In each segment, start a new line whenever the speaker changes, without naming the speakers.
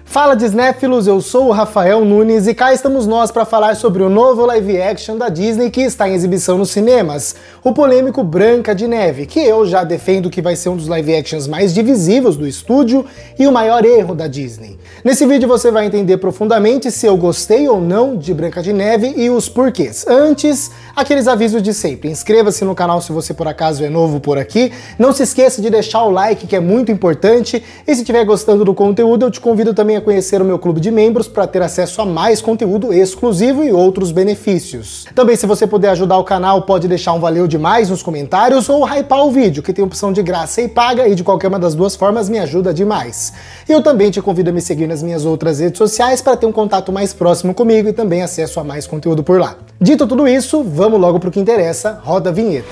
Fala Disnéfilos, eu sou o Rafael Nunes e cá estamos nós para falar sobre o novo live action da Disney que está em exibição nos cinemas, o polêmico Branca de Neve, que eu já defendo que vai ser um dos live actions mais divisivos do estúdio e o maior erro da Disney. Nesse vídeo você vai entender profundamente se eu gostei ou não de Branca de Neve e os porquês. Antes, aqueles avisos de sempre, inscreva-se no canal se você por acaso é novo por aqui, não se esqueça de deixar o like que é muito importante e se estiver gostando do conteúdo eu te convido também a conhecer o meu clube de membros para ter acesso a mais conteúdo exclusivo e outros benefícios. Também, se você puder ajudar o canal, pode deixar um valeu demais nos comentários ou hypar o vídeo, que tem opção de graça e paga, e de qualquer uma das duas formas me ajuda demais. E eu também te convido a me seguir nas minhas outras redes sociais para ter um contato mais próximo comigo e também acesso a mais conteúdo por lá. Dito tudo isso, vamos logo pro que interessa, roda a vinheta.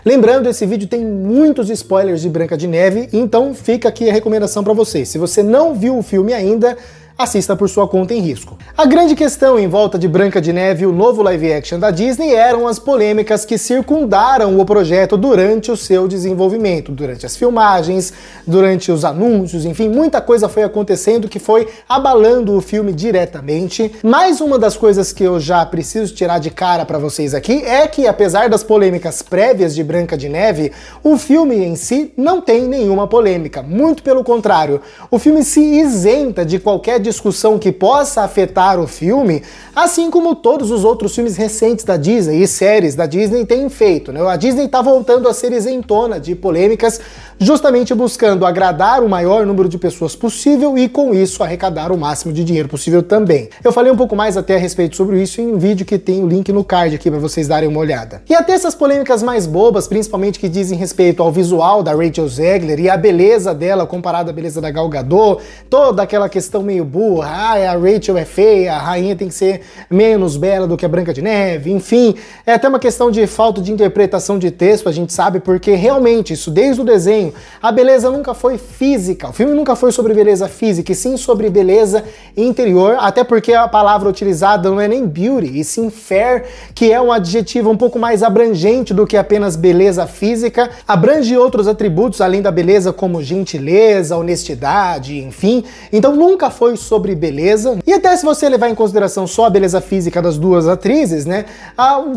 Lembrando, esse vídeo tem muitos spoilers de Branca de Neve, então fica aqui a recomendação para você. Se você não viu o filme ainda, assista por sua conta em risco. A grande questão em volta de Branca de Neve, o novo live action da Disney, eram as polêmicas que circundaram o projeto durante o seu desenvolvimento, durante as filmagens, durante os anúncios, enfim, muita coisa foi acontecendo que foi abalando o filme diretamente. Mas uma das coisas que eu já preciso tirar de cara para vocês aqui é que, apesar das polêmicas prévias de Branca de Neve, o filme em si não tem nenhuma polêmica, muito pelo contrário. O filme se isenta de qualquer discussão que possa afetar o filme, assim como todos os outros filmes recentes da Disney e séries da Disney têm feito, né? A Disney está voltando a ser isentona de polêmicas, justamente buscando agradar o maior número de pessoas possível e com isso arrecadar o máximo de dinheiro possível também. Eu falei um pouco mais até a respeito sobre isso em um vídeo que tem o link no card aqui para vocês darem uma olhada. E até essas polêmicas mais bobas, principalmente que dizem respeito ao visual da Rachel Zegler e a beleza dela comparada à beleza da Gal Gadot, toda aquela questão meio burra, a Rachel é feia, a rainha tem que ser menos bela do que a Branca de Neve, enfim, é até uma questão de falta de interpretação de texto, a gente sabe, porque realmente isso desde o desenho, a beleza nunca foi física, o filme nunca foi sobre beleza física, e sim sobre beleza interior, até porque a palavra utilizada não é nem beauty, e sim fair, que é um adjetivo um pouco mais abrangente do que apenas beleza física, abrange outros atributos além da beleza como gentileza, honestidade, enfim, então nunca foi sobre beleza, e até se você levar em consideração só a beleza física das duas atrizes, né,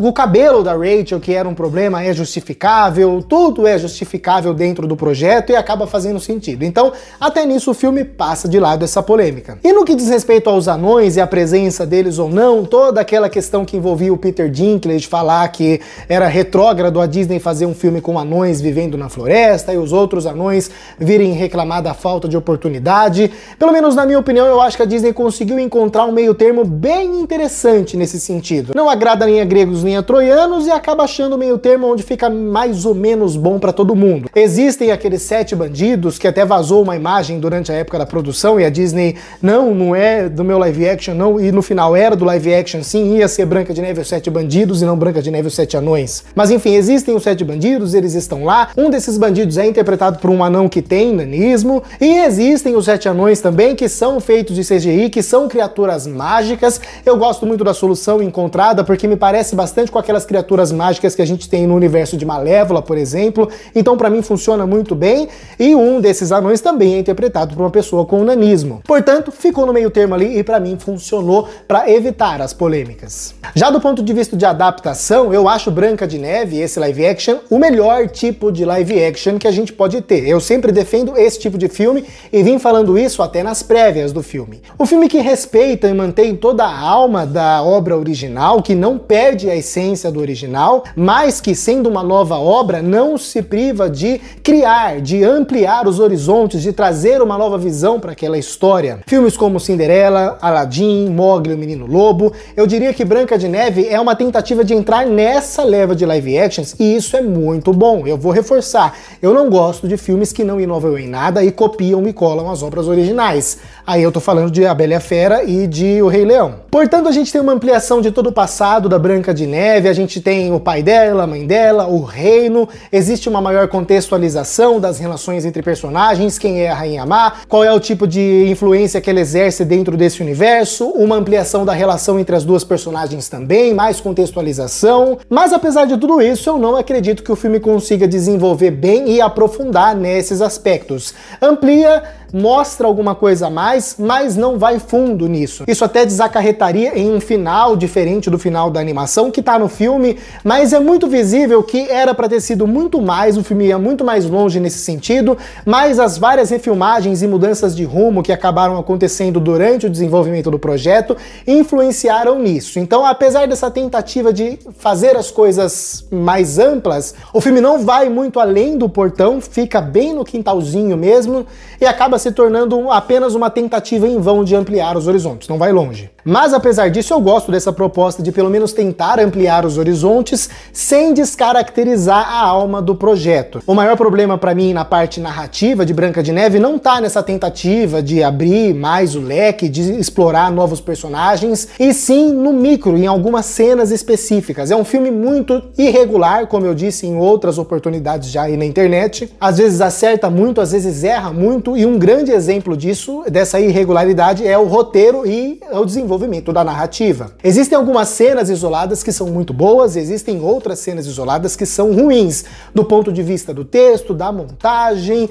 o cabelo da Rachel, que era um problema, é justificável, tudo é justificável dentro do projeto e acaba fazendo sentido. Então, até nisso o filme passa de lado essa polêmica. E no que diz respeito aos anões e a presença deles ou não, toda aquela questão que envolvia o Peter Dinklage falar que era retrógrado a Disney fazer um filme com anões vivendo na floresta e os outros anões virem reclamar da falta de oportunidade, pelo menos na minha opinião, eu acho que a Disney conseguiu encontrar um meio termo bem interessante nesse sentido. Não agrada nem a gregos nem a troianos e acaba achando o meio termo onde fica mais ou menos bom pra todo mundo. Existem aqueles 7 bandidos, que até vazou uma imagem durante a época da produção e a Disney, não é do meu live action, não, e no final era do live action, sim, ia ser Branca de Neve e os 7 bandidos e não Branca de Neve e os 7 anões. Mas enfim, existem os 7 bandidos, eles estão lá, um desses bandidos é interpretado por um anão que tem nanismo, e existem os 7 anões também, que são feitos de CGI, que são criaturas mágicas. Eu gosto muito da solução encontrada, porque me parece bastante com aquelas criaturas mágicas que a gente tem no universo de Malévola, por exemplo, então pra mim funciona muito bem, e um desses anões também é interpretado por uma pessoa com nanismo. Portanto, ficou no meio termo ali e pra mim funcionou pra evitar as polêmicas. Já do ponto de vista de adaptação, eu acho Branca de Neve, esse live action, o melhor tipo de live action que a gente pode ter. Eu sempre defendo esse tipo de filme e vim falando isso até nas prévias do filme. O filme que respeita e mantém toda a alma da obra original, que não perde a essência do original, mas que, sendo uma nova obra, não se priva de criar, de ampliar os horizontes, de trazer uma nova visão para aquela história. Filmes como Cinderela, Aladdin, Mowgli, o Menino Lobo, eu diria que Branca de Neve é uma tentativa de entrar nessa leva de live actions, e isso é muito bom. Eu vou reforçar, eu não gosto de filmes que não inovam em nada e copiam e colam as obras originais. Aí eu tô falando de A Bela e a Fera e de O Rei Leão. Portanto, a gente tem uma ampliação de todo o passado da Branca de Neve, a gente tem o pai dela, a mãe dela, o reino, existe uma maior contextualização das relações entre personagens, quem é a Rainha Má, qual é o tipo de influência que ela exerce dentro desse universo, uma ampliação da relação entre as duas personagens também, mais contextualização. Mas apesar de tudo isso, eu não acredito que o filme consiga desenvolver bem e aprofundar nesses aspectos. Amplia, mostra alguma coisa a mais, mas não vai fundo nisso. Isso até desacarretaria em um final diferente do final da animação que tá no filme, mas é muito visível que era para ter sido muito mais, o filme ia muito mais longe nesse sentido, mas as várias refilmagens e mudanças de rumo que acabaram acontecendo durante o desenvolvimento do projeto influenciaram nisso. Então, apesar dessa tentativa de fazer as coisas mais amplas, o filme não vai muito além do portão, fica bem no quintalzinho mesmo e acaba se tornando apenas uma tentativa em vão de ampliar os horizontes, não vai longe. Mas apesar disso, eu gosto dessa proposta de pelo menos tentar ampliar os horizontes sem descaracterizar a alma do projeto. O maior problema para mim na parte narrativa de Branca de Neve não tá nessa tentativa de abrir mais o leque, de explorar novos personagens, e sim no micro, em algumas cenas específicas. É um filme muito irregular, como eu disse em outras oportunidades já aí na internet. Às vezes acerta muito, às vezes erra muito, e um grande exemplo disso, dessa irregularidade, é o roteiro e o desenvolvimento da narrativa. Existem algumas cenas isoladas que são muito boas, existem outras cenas isoladas que são ruins, do ponto de vista do texto, da montagem,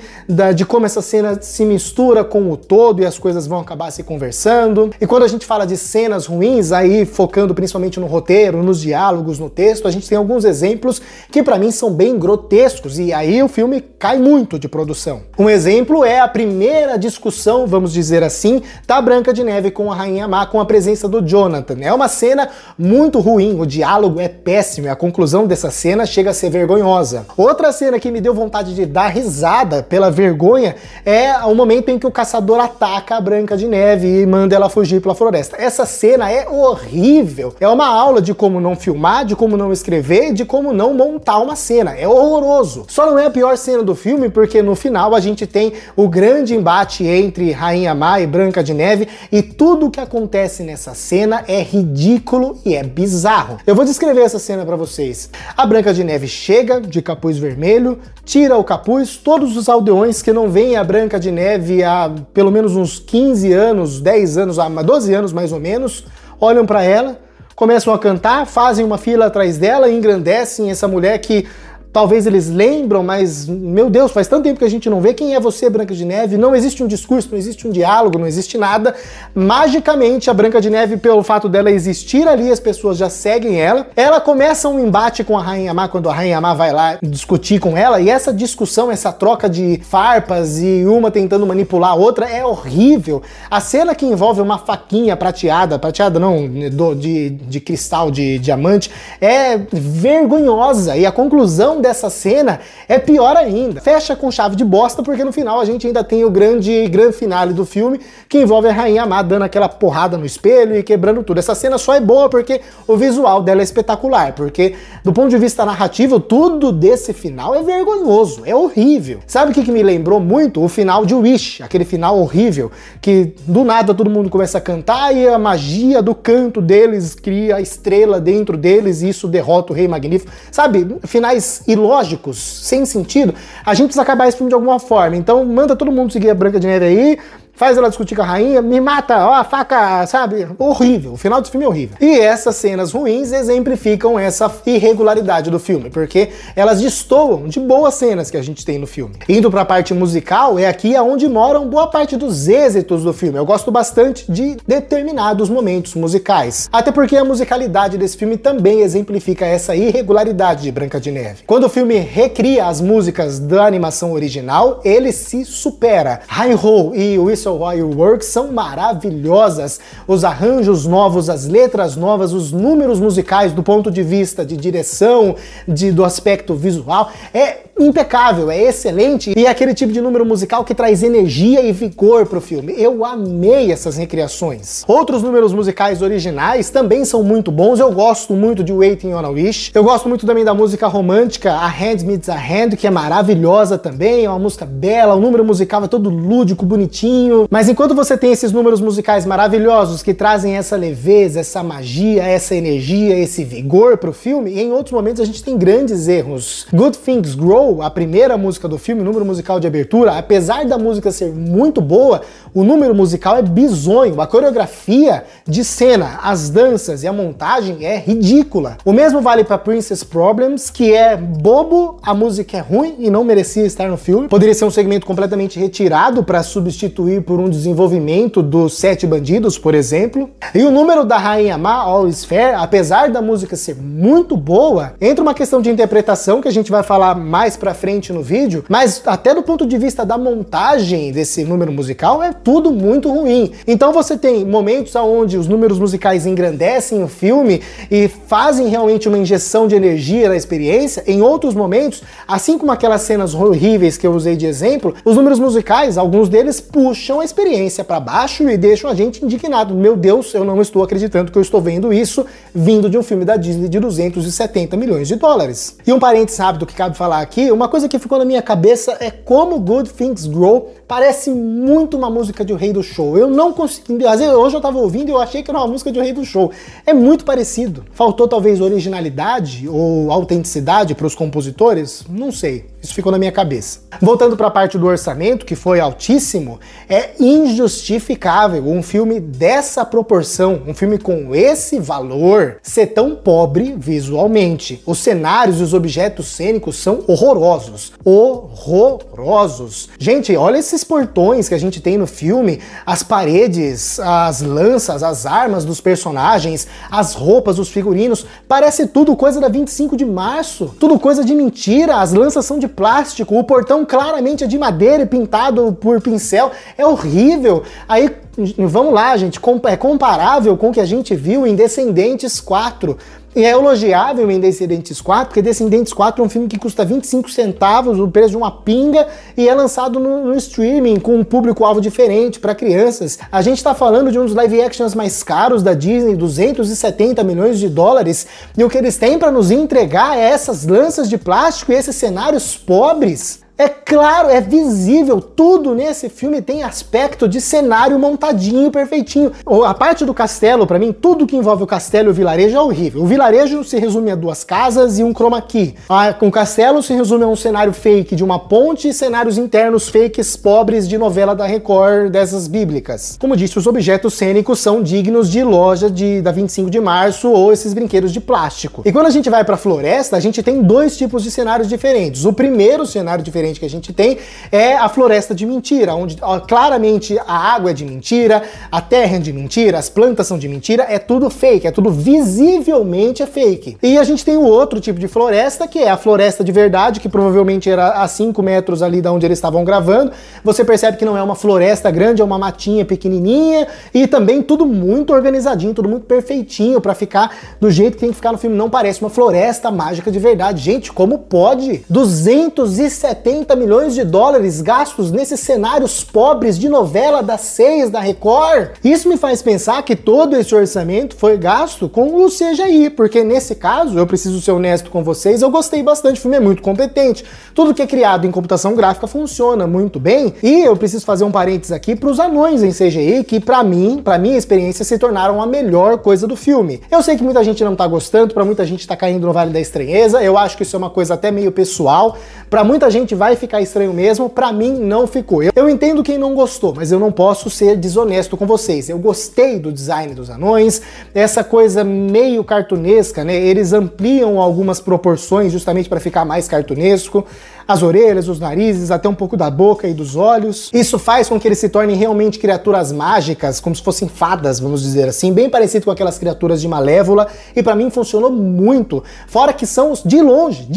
de como essa cena se mistura com o todo e as coisas vão acabar se conversando. E quando a gente fala de cenas ruins, aí focando principalmente no roteiro, nos diálogos, no texto, a gente tem alguns exemplos que pra mim são bem grotescos, e aí o filme cai muito de produção. Um exemplo é a primeira discussão, vamos dizer assim, da Branca de Neve com a Rainha Má, com a presença do Jonathan. É uma cena muito ruim, o diálogo é péssimo e a conclusão dessa cena chega a ser vergonhosa. Outra cena que me deu vontade de dar risada pela vergonha é o momento em que o caçador ataca a Branca de Neve e manda ela fugir pela floresta. Essa cena é horrível. É uma aula de como não filmar, de como não escrever, de como não montar uma cena. É horroroso. Só não é a pior cena do filme porque no final a gente tem o grande embate entre Rainha Má e Branca de Neve e tudo o que acontece nessa cena é ridículo e é bizarro. Eu vou descrever essa cena pra vocês. A Branca de Neve chega de capuz vermelho, tira o capuz, todos os aldeões que não veem a Branca de Neve há pelo menos uns 15 anos, 10 anos, 12 anos mais ou menos, olham pra ela, começam a cantar, fazem uma fila atrás dela e engrandecem essa mulher que talvez eles lembram, mas, meu Deus, faz tanto tempo que a gente não vê. Quem é você, Branca de Neve? Não existe um discurso, não existe um diálogo, não existe nada. Magicamente, a Branca de Neve, pelo fato dela existir ali, as pessoas já seguem ela. Ela começa um embate com a Rainha Má, quando a Rainha Má vai lá discutir com ela, e essa discussão, essa troca de farpas e uma tentando manipular a outra é horrível. A cena que envolve uma faquinha prateada não, de cristal, de diamante, é vergonhosa, e a conclusão dessa cena é pior ainda. Fecha com chave de bosta, porque no final a gente ainda tem o grande finale do filme, que envolve a Rainha Má dando aquela porrada no espelho e quebrando tudo. Essa cena só é boa porque o visual dela é espetacular, porque do ponto de vista narrativo, tudo desse final é vergonhoso, é horrível. Sabe o que me lembrou muito? O final de Wish, aquele final horrível, que do nada todo mundo começa a cantar e a magia do canto deles cria a estrela dentro deles e isso derrota o Rei Magnífico. Sabe, finais ilógicos, sem sentido. A gente precisa acabar esse filme de alguma forma, então manda todo mundo seguir a Branca de Neve aí, faz ela discutir com a rainha, me mata, ó, a faca, sabe? Horrível, o final do filme é horrível. E essas cenas ruins exemplificam essa irregularidade do filme, porque elas destoam de boas cenas que a gente tem no filme. Indo pra parte musical, é aqui onde moram boa parte dos êxitos do filme. Eu gosto bastante de determinados momentos musicais, até porque a musicalidade desse filme também exemplifica essa irregularidade de Branca de Neve. Quando o filme recria as músicas da animação original, ele se supera. Hi-Ho e Whistle While You Work são maravilhosas. Os arranjos novos, as letras novas, os números musicais do ponto de vista de direção, do aspecto visual, é impecável, é excelente e é aquele tipo de número musical que traz energia e vigor pro filme. Eu amei essas recriações. Outros números musicais originais também são muito bons. Eu gosto muito de Waiting on a Wish. Eu gosto muito também da música romântica A Hand Meets a Hand, que é maravilhosa também, é uma música bela, o número musical é todo lúdico, bonitinho. Mas enquanto você tem esses números musicais maravilhosos que trazem essa leveza, essa magia, essa energia, esse vigor pro filme, em outros momentos a gente tem grandes erros. Good Things Grow, a primeira música do filme, o número musical de abertura, apesar da música ser muito boa, o número musical é bizonho, a coreografia de cena, as danças e a montagem é ridícula. O mesmo vale para Princess Problems, que é bobo, a música é ruim e não merecia estar no filme. Poderia ser um segmento completamente retirado para substituir por um desenvolvimento dos 7 bandidos, por exemplo. E o número da Rainha Má, All is Fair, apesar da música ser muito boa, entra uma questão de interpretação que a gente vai falar mais pra frente no vídeo, mas até do ponto de vista da montagem desse número musical é tudo muito ruim. Então você tem momentos onde os números musicais engrandecem o filme e fazem realmente uma injeção de energia na experiência. Em outros momentos, assim como aquelas cenas horríveis que eu usei de exemplo, os números musicais, alguns deles puxam a experiência para baixo e deixam a gente indignado. Meu Deus, eu não estou acreditando que eu estou vendo isso vindo de um filme da Disney de 270 milhões de dólares. E um parênteses rápido que cabe falar aqui, uma coisa que ficou na minha cabeça é como Good Things Grow parece muito uma música de O Rei do Show. Eu não consegui, às vezes hoje eu tava ouvindo e eu achei que era uma música de O Rei do Show. É muito parecido. Faltou talvez originalidade ou autenticidade para os compositores? Não sei. Isso ficou na minha cabeça. Voltando para a parte do orçamento, que foi altíssimo, é injustificável um filme dessa proporção, um filme com esse valor, ser tão pobre visualmente. Os cenários e os objetos cênicos são horrorosos. Horrorosos. Gente, olha esses portões que a gente tem no filme, as paredes, as lanças, as armas dos personagens, as roupas, os figurinos, parece tudo coisa da 25 de março. Tudo coisa de mentira, as lanças são de plástico, o portão claramente é de madeira e pintado por pincel, é horrível. Aí, vamos lá, gente, é comparável com o que a gente viu em Descendentes 4. E é elogiável em Descendentes 4, porque Descendentes 4 é um filme que custa 25 centavos, o preço de uma pinga, e é lançado no streaming, com um público-alvo diferente para crianças. A gente tá falando de um dos live actions mais caros da Disney, 270 milhões de dólares, e o que eles têm para nos entregar é essas lanças de plástico e esses cenários pobres. É claro, é visível, tudo nesse filme tem aspecto de cenário montadinho, perfeitinho. A parte do castelo, pra mim, tudo que envolve o castelo e o vilarejo é horrível. O vilarejo se resume a 2 casas e um chroma key. O castelo se resume a um cenário fake de uma ponte e cenários internos fakes pobres de novela da Record, dessas bíblicas. Como disse, os objetos cênicos são dignos de loja da 25 de março ou esses brinquedos de plástico. E quando a gente vai pra floresta, a gente tem 2 tipos de cenários diferentes. O primeiro cenário diferente que a gente tem é a floresta de mentira, onde claramente a água é de mentira, a terra é de mentira, as plantas são de mentira, é tudo fake, é tudo visivelmente fake. E a gente tem o outro tipo de floresta, que é a floresta de verdade, que provavelmente era a 5 metros ali da onde eles estavam gravando. Você percebe que não é uma floresta grande, é uma matinha pequenininha, e também tudo muito organizadinho, tudo muito perfeitinho para ficar do jeito que tem que ficar no filme. Não parece uma floresta mágica de verdade. Gente, como pode? 270 milhões de dólares gastos nesses cenários pobres de novela das 6 da Record. Isso me faz pensar que todo esse orçamento foi gasto com o CGI, porque nesse caso, eu preciso ser honesto com vocês, eu gostei bastante, o filme é muito competente. Tudo que é criado em computação gráfica funciona muito bem, e eu preciso fazer um parênteses aqui para os anões em CGI, que pra minha experiência, se tornaram a melhor coisa do filme. Eu sei que muita gente não tá gostando, pra muita gente tá caindo no Vale da Estranheza, eu acho que isso é uma coisa até meio pessoal, pra muita gente vai ficar estranho mesmo, pra mim não ficou. Eu entendo quem não gostou, mas eu não posso ser desonesto com vocês. Eu gostei do design dos anões, essa coisa meio cartunesca, né? Eles ampliam algumas proporções justamente para ficar mais cartunesco. As orelhas, os narizes, até um pouco da boca e dos olhos. Isso faz com que eles se tornem realmente criaturas mágicas, como se fossem fadas, vamos dizer assim, bem parecido com aquelas criaturas de Malévola, e pra mim funcionou muito. Fora que são, de longe,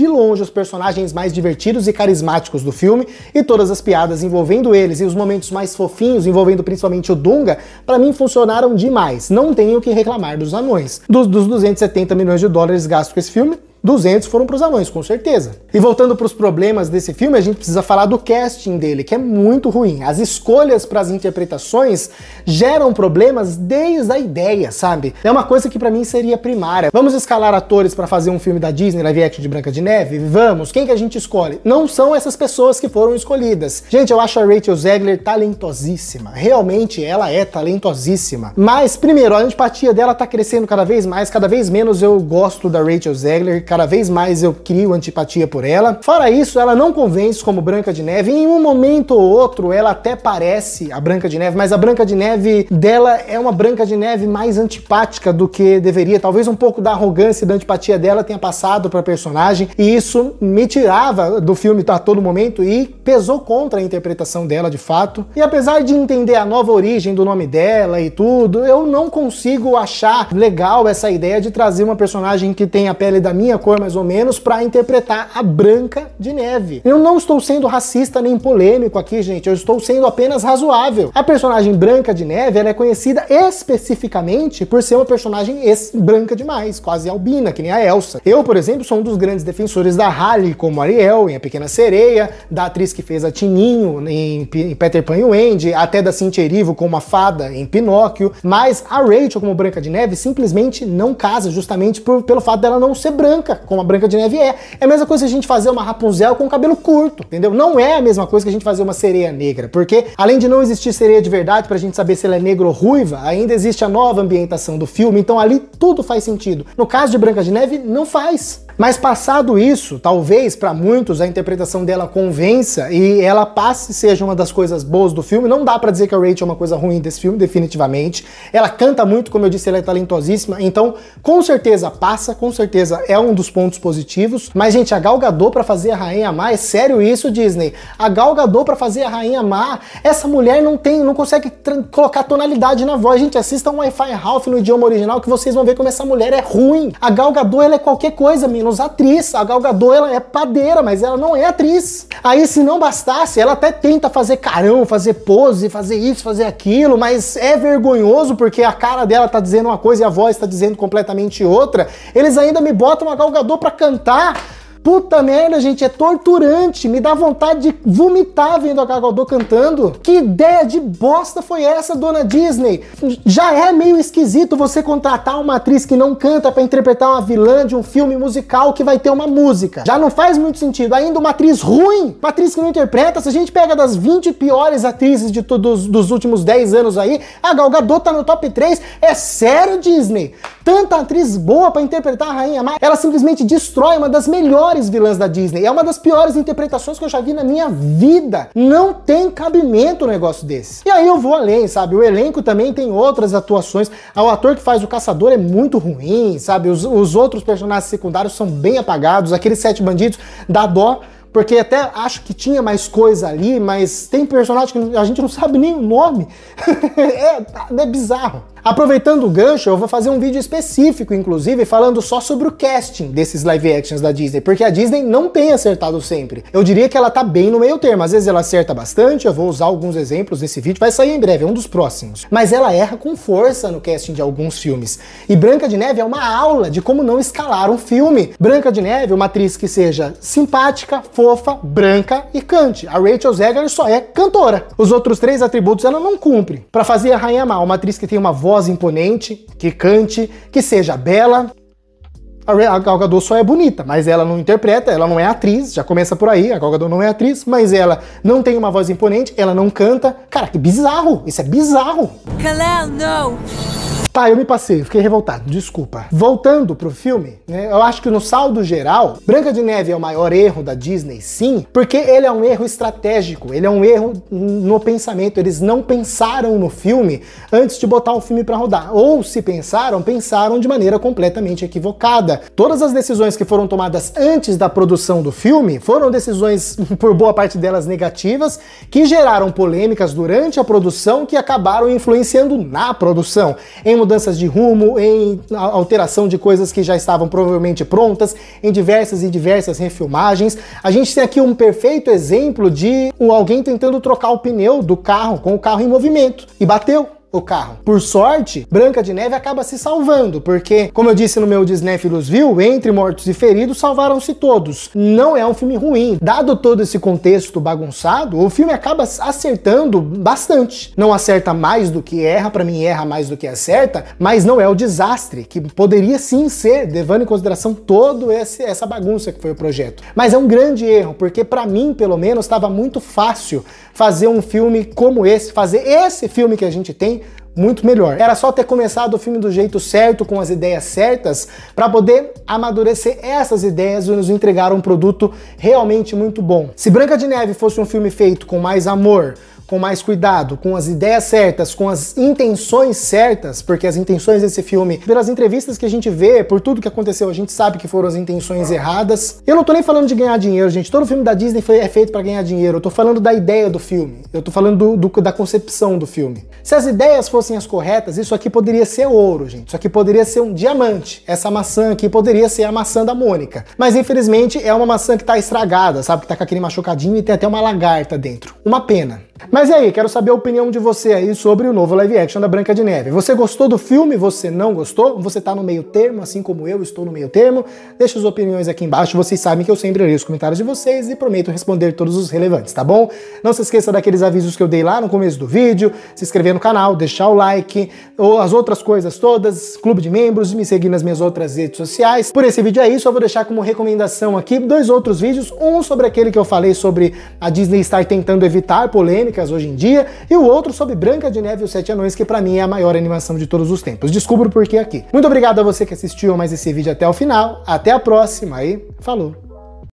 os personagens mais divertidos e carismáticos do filme, e todas as piadas envolvendo eles e os momentos mais fofinhos, envolvendo principalmente o Dunga, pra mim funcionaram demais. Não tenho o que reclamar dos anões. Dos 270 milhões de dólares gastos com esse filme, 200 foram pros anões, com certeza. E voltando pros problemas desse filme, a gente precisa falar do casting dele, que é muito ruim. As escolhas para as interpretações geram problemas desde a ideia, sabe? É uma coisa que pra mim seria primária. Vamos escalar atores para fazer um filme da Disney, live action de Branca de Neve? Vamos. Quem que a gente escolhe? Não são essas pessoas que foram escolhidas. Gente, eu acho a Rachel Zegler talentosíssima. Realmente, ela é talentosíssima. Mas, primeiro, a antipatia dela tá crescendo cada vez mais, cada vez menos eu gosto da Rachel Zegler, cada vez mais eu crio antipatia por ela. Fora isso, ela não convence como Branca de Neve. Em um momento ou outro, ela até parece a Branca de Neve, mas a Branca de Neve dela é uma Branca de Neve mais antipática do que deveria. Talvez um pouco da arrogância e da antipatia dela tenha passado pra personagem, e isso me tirava do filme a todo momento e pesou contra a interpretação dela, de fato. E apesar de entender a nova origem do nome dela e tudo, eu não consigo achar legal essa ideia de trazer uma personagem que tem a pele da minha cor, mais ou menos, pra interpretar a Branca de Neve. Eu não estou sendo racista nem polêmico aqui, gente, eu estou sendo apenas razoável. A personagem Branca de Neve, ela é conhecida especificamente por ser uma personagem branca demais, quase albina, que nem a Elsa. Eu, por exemplo, sou um dos grandes defensores da Halle como Ariel, em A Pequena Sereia, da atriz que fez a Tininho em Peter Pan e Wendy, até da Cynthia Erivo como a fada em Pinóquio, mas a Rachel como Branca de Neve simplesmente não casa, justamente pelo fato dela não ser branca, como a Branca de Neve é. É a mesma coisa que a gente fazer uma Rapunzel com cabelo curto, entendeu? Não é a mesma coisa que a gente fazer uma sereia negra, porque além de não existir sereia de verdade pra gente saber se ela é negra ou ruiva, ainda existe a nova ambientação do filme, então ali tudo faz sentido. No caso de Branca de Neve, não faz. Mas passado isso, talvez para muitos a interpretação dela convença e ela passe e seja uma das coisas boas do filme. Não dá pra dizer que a Rachel é uma coisa ruim desse filme, definitivamente. Ela canta muito, como eu disse, ela é talentosíssima, então com certeza passa, com certeza é um dos pontos positivos. Mas, gente, a Gal Gadot pra fazer a Rainha Má, é sério isso, Disney? A Gal Gadot pra fazer a Rainha Má, essa mulher não consegue colocar tonalidade na voz. Gente, assistam um Wi-Fi Ralph no idioma original que vocês vão ver como essa mulher é ruim. A Gal Gadot, ela é qualquer coisa, menos atriz. A Gal Gadot, ela é padeira, mas ela não é atriz. Aí, se não bastasse, ela até tenta fazer carão, fazer pose, fazer isso, fazer aquilo, mas é vergonhoso porque a cara dela tá dizendo uma coisa e a voz tá dizendo completamente outra. Eles ainda me botam a Gal Gadot pra cantar. Puta merda, gente, é torturante, me dá vontade de vomitar vendo a Gal Gadot cantando. Que ideia de bosta foi essa, dona Disney? Já é meio esquisito você contratar uma atriz que não canta pra interpretar uma vilã de um filme musical que vai ter uma música. Já não faz muito sentido. Ainda uma atriz ruim, uma atriz que não interpreta. Se a gente pega das 20 piores atrizes de todos dos últimos 10 anos aí, a Gal Gadot tá no top 3. É sério, Disney? Tanta atriz boa pra interpretar a Rainha Má, ela simplesmente destrói uma das melhores vilãs da Disney. É uma das piores interpretações que eu já vi na minha vida. Não tem cabimento um negócio desse. E aí eu vou além, sabe? O elenco também tem outras atuações. O ator que faz o caçador é muito ruim, sabe? Os outros personagens secundários são bem apagados. Aqueles 7 bandidos dá dó, porque até acho que tinha mais coisa ali, mas tem personagem que a gente não sabe nem o nome. É bizarro. Aproveitando o gancho, eu vou fazer um vídeo específico, inclusive, falando só sobre o casting desses live actions da Disney, porque a Disney não tem acertado sempre. Eu diria que ela tá bem no meio termo, às vezes ela acerta bastante, eu vou usar alguns exemplos nesse vídeo, vai sair em breve, é um dos próximos. Mas ela erra com força no casting de alguns filmes. E Branca de Neve é uma aula de como não escalar um filme. Branca de Neve é uma atriz que seja simpática, fofa, branca e cante. A Rachel Zegler só é cantora. Os outros 3 atributos ela não cumpre. Pra fazer a Rainha Má, uma atriz que tem uma voz imponente, que cante, que seja bela. A Gal Gadot só é bonita, mas ela não interpreta, ela não é atriz, já começa por aí, a Gal Gadot não é atriz, mas ela não tem uma voz imponente, ela não canta. Cara, que bizarro, isso é bizarro.
Kal-El, não!
Tá, eu me passei, fiquei revoltado, desculpa. Voltando pro filme, né, eu acho que no saldo geral, Branca de Neve é o maior erro da Disney, sim, porque ele é um erro estratégico, ele é um erro no pensamento, eles não pensaram no filme antes de botar o filme pra rodar, ou se pensaram, pensaram de maneira completamente equivocada. Todas as decisões que foram tomadas antes da produção do filme foram decisões, por boa parte delas, negativas, que geraram polêmicas durante a produção que acabaram influenciando na produção, em mudanças de rumo, em alteração de coisas que já estavam provavelmente prontas, em diversas refilmagens. A gente tem aqui um perfeito exemplo de alguém tentando trocar o pneu do carro com o carro em movimento e bateu. o carro. Por sorte, Branca de Neve acaba se salvando, porque, como eu disse no meu Disnéfilos View, entre mortos e feridos salvaram-se todos. Não é um filme ruim. Dado todo esse contexto bagunçado, o filme acaba acertando bastante. Não acerta mais do que erra, pra mim erra mais do que acerta, mas não é o desastre, que poderia sim ser, levando em consideração toda essa bagunça que foi o projeto. Mas é um grande erro, porque pra mim, pelo menos, estava muito fácil fazer um filme como esse, fazer esse filme que a gente tem muito melhor. Era só ter começado o filme do jeito certo, com as ideias certas, para poder amadurecer essas ideias e nos entregar um produto realmente muito bom. Se Branca de Neve fosse um filme feito com mais amor, com mais cuidado, com as ideias certas, com as intenções certas, porque as intenções desse filme, pelas entrevistas que a gente vê, por tudo que aconteceu, a gente sabe que foram as intenções erradas. Eu não tô nem falando de ganhar dinheiro, gente. Todo filme da Disney é feito para ganhar dinheiro. Eu tô falando da ideia do filme. Eu tô falando da concepção do filme. Se as ideias fossem as corretas, isso aqui poderia ser ouro, gente. Isso aqui poderia ser um diamante. Essa maçã aqui poderia ser a maçã da Mônica. Mas, infelizmente, é uma maçã que tá estragada, sabe? Que tá com aquele machucadinho e tem até uma lagarta dentro. Uma pena. Mas e aí, quero saber a opinião de você aí sobre o novo live action da Branca de Neve. Você gostou do filme? Você não gostou? Você tá no meio termo, assim como eu estou no meio termo? Deixa as opiniões aqui embaixo, vocês sabem que eu sempre leio os comentários de vocês e prometo responder todos os relevantes, tá bom? Não se esqueça daqueles avisos que eu dei lá no começo do vídeo, se inscrever no canal, deixar o like, ou as outras coisas todas, clube de membros, me seguir nas minhas outras redes sociais. Por esse vídeo é isso, eu vou deixar como recomendação aqui 2 outros vídeos, um sobre aquele que eu falei sobre a Disney estar tentando evitar polêmicas hoje em dia, e o outro sobre Branca de Neve e os 7 Anões, que pra mim é a maior animação de todos os tempos. Descubro por que aqui. Muito obrigado a você que assistiu mais esse vídeo até o final, até a próxima e falou!